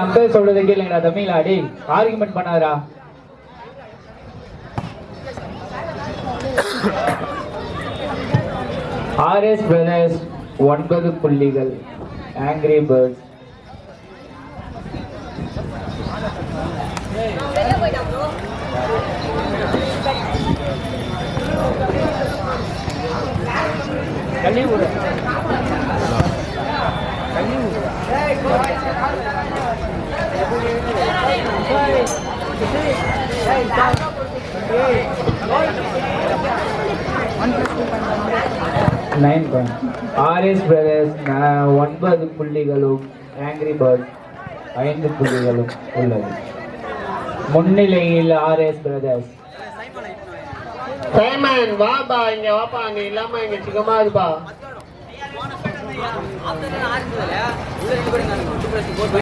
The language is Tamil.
அம்பேர் சொல்றது கேளுங்கடா தமிழா. அடி ஆர்குமெண்ட் பண்ணாதடா. ஆர்எஸ் பிரதர்ஸ் 9 புள்ளிகள். Angry birds 9 points. R S brothers 9 புள்ளிகளும் ஆங்கிரி பேர்ட்ஸ் 5 புள்ளிகளும் உள்ளது. முன்னிலையில் ஆர்எஸ் பிரதர்ஸ். சைமன் வாப்பா, இங்க வாப்பா. நீ இல்லாம இங்க சிக்கமா இருப்பா.